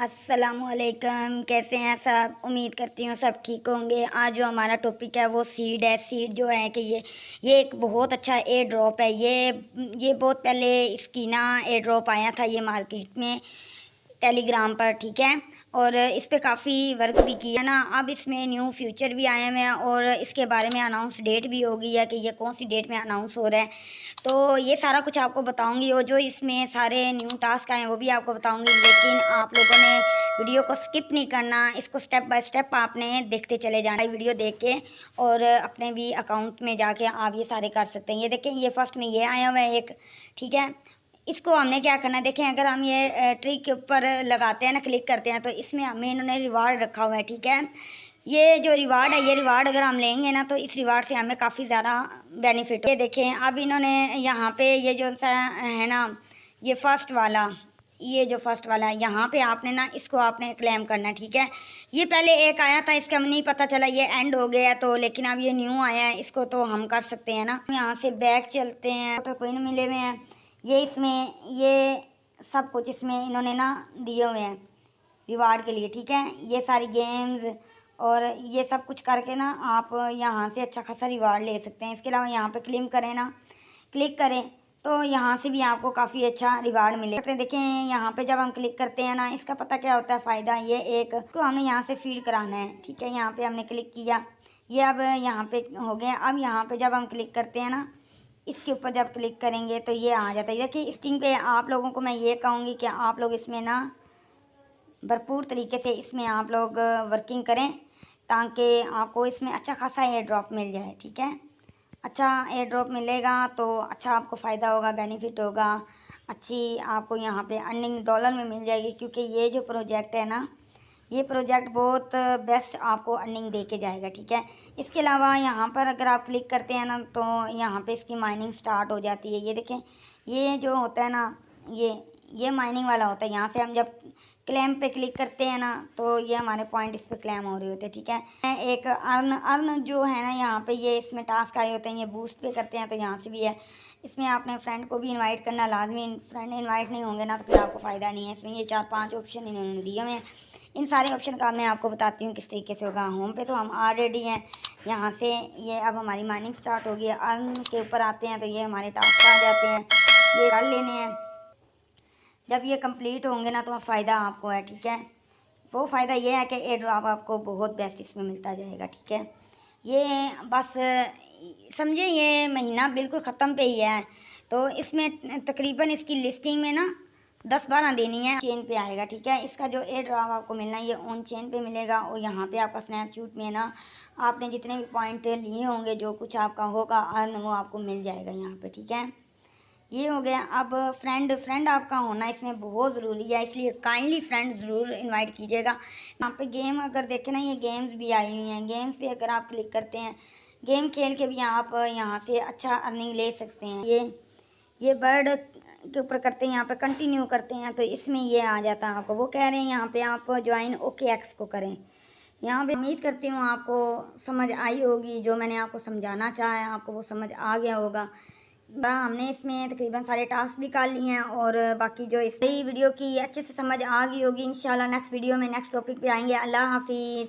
अस्सलामुअलैकुम, कैसे हैं सब। उम्मीद करती हूँ सब ठीक होंगे। आज जो हमारा टॉपिक है वो सीड है। सीड जो है कि ये एक बहुत अच्छा एयर ड्रॉप है। ये बहुत पहले इसकी ना एयर ड्रॉप आया था ये मार्केट में टेलीग्राम पर, ठीक है। और इस पे काफ़ी वर्क भी किया ना। अब इसमें न्यू फ्यूचर भी आए हुए हैं और इसके बारे में अनाउंस डेट भी हो गई है कि ये कौन सी डेट में अनाउंस हो रहा है। तो ये सारा कुछ आपको बताऊंगी और जो इसमें सारे न्यू टास्क आए हैं वो भी आपको बताऊंगी। लेकिन आप लोगों ने वीडियो को स्किप नहीं करना, इसको स्टेप बाय स्टेप आपने देखते चले जाना वीडियो देख के। और अपने भी अकाउंट में जाके आप ये सारे कर सकते हैं। ये देखें, ये फर्स्ट में ये आया हुआ है एक, ठीक है। इसको हमने क्या करना है, देखें अगर हम ये ट्रिक के ऊपर लगाते हैं ना, क्लिक करते हैं, तो इसमें हमें इन्होंने रिवार्ड रखा हुआ है, ठीक है। ये जो रिवार्ड है, ये रिवार्ड अगर हम लेंगे ना तो इस रिवार्ड से हमें काफ़ी ज़्यादा बेनिफिट। ये देखें अब इन्होंने यहाँ पे ये जो सा है ना, ये फर्स्ट वाला, ये जो फर्स्ट वाला है यहाँ पे आपने ना इसको आपने क्लेम करना है, ठीक है। ये पहले एक आया था, इसका हमें नहीं पता चला, ये एंड हो गया तो, लेकिन अब ये न्यू आया है, इसको तो हम कर सकते हैं ना। यहाँ से बैक चलते हैं तो कोई नहीं मिले हुए हैं। ये इसमें ये सब कुछ इसमें इन्होंने ना दिए हुए हैं रिवार्ड के लिए, ठीक है। ये सारी गेम्स और ये सब कुछ करके ना आप यहाँ से अच्छा खासा रिवार्ड ले सकते हैं। इसके अलावा यहाँ पे क्लेम करें ना, क्लिक करें तो यहाँ से भी आपको काफ़ी अच्छा रिवार्ड मिलेगा। देखें यहाँ पे जब हम क्लिक करते हैं ना, इसका पता क्या होता है फ़ायदा, ये एक तो हमने यहाँ से फीड कराना है, ठीक है। यहाँ पे हमने क्लिक किया, ये अब यहाँ पे हो गया। अब यहाँ पे जब हम क्लिक करते हैं ना, इसके ऊपर जब क्लिक करेंगे तो ये आ जाता है। देखिए स्टिंग पे आप लोगों को मैं ये कहूँगी कि आप लोग इसमें ना भरपूर तरीके से इसमें आप लोग वर्किंग करें ताकि आपको इसमें अच्छा खासा एयर ड्रॉप मिल जाए, ठीक है। अच्छा एयर ड्रॉप मिलेगा तो अच्छा आपको फ़ायदा होगा, बेनिफिट होगा, अच्छी आपको यहाँ पे अर्निंग डॉलर में मिल जाएगी। क्योंकि ये जो प्रोजेक्ट है ना, ये प्रोजेक्ट बहुत बेस्ट आपको अर्निंग दे के जाएगा, ठीक है। इसके अलावा यहाँ पर अगर आप क्लिक करते हैं ना तो यहाँ पे इसकी माइनिंग स्टार्ट हो जाती है। ये देखें, ये जो होता है ना, ये माइनिंग वाला होता है। यहाँ से हम जब क्लेम पे क्लिक करते हैं ना तो ये हमारे पॉइंट इस पर क्लेम हो रहे होते हैं, ठीक है। एक अर्न जो है ना, यहाँ पे ये इसमें टास्क आए होते हैं, ये बूस्ट पे करते हैं तो यहाँ से भी है। इसमें आपने फ्रेंड को भी इनवाइट करना लाजमी, फ्रेंड इनवाइट नहीं होंगे ना तो फिर आपको फ़ायदा नहीं है। इसमें ये 4-5 ऑप्शन इन्होंने दिए हुए हैं। इन सारे ऑप्शन का मैं आपको बताती हूँ किस तरीके से होगा। होम पे तो हम ऑलरेडी हैं। यहाँ से ये अब हमारी माइनिंग स्टार्ट होगी। अर्न के ऊपर आते हैं तो ये हमारे टास्क आ जाते हैं, ये कर लेने हैं। जब ये कंप्लीट होंगे ना तो फ़ायदा आपको है, ठीक है। वो फ़ायदा ये है कि एयर ड्रॉप आपको बहुत बेस्ट इसमें मिलता जाएगा, ठीक है। ये बस समझे, ये महीना बिल्कुल ख़त्म पे ही है तो इसमें तकरीबन इसकी लिस्टिंग में ना 10-12 देनी है, चेन पे आएगा, ठीक है। इसका जो एयर ड्रॉप आपको मिलना है ये ऑन चेन पे मिलेगा। और यहाँ पे आपका स्नैपचैट में ना आपने जितने भी पॉइंट लिए होंगे, जो कुछ आपका होगा अर्न, वो आपको मिल जाएगा यहाँ पे, ठीक है। ये हो गया। अब फ्रेंड आपका होना इसमें बहुत ज़रूरी है, इसलिए काइंडली फ्रेंड ज़रूर इनवाइट कीजिएगा। यहाँ पे गेम अगर देखें ना, ये गेम्स भी आई हुई हैं। गेम्स पे अगर आप क्लिक करते हैं, गेम खेल के भी आप यहाँ से अच्छा अर्निंग ले सकते हैं। ये बर्ड के ऊपर करते हैं, यहाँ पे कंटिन्यू करते हैं तो इसमें ये आ जाता है आपको। वो कह रहे हैं यहाँ पे आप ज्वाइन OKX को करें। यहाँ पे उम्मीद करती हूँ आपको समझ आई होगी, जो मैंने आपको समझाना चाहा है आपको वो समझ आ गया होगा। हमने इसमें तकरीबन सारे टास्क भी कर लिए हैं और बाकी जो इस वीडियो की अच्छे से समझ आ गई होगी। इंशाल्लाह नेक्स्ट वीडियो में नेक्स्ट टॉपिक पे आएंगे। अल्लाह हाफिज़।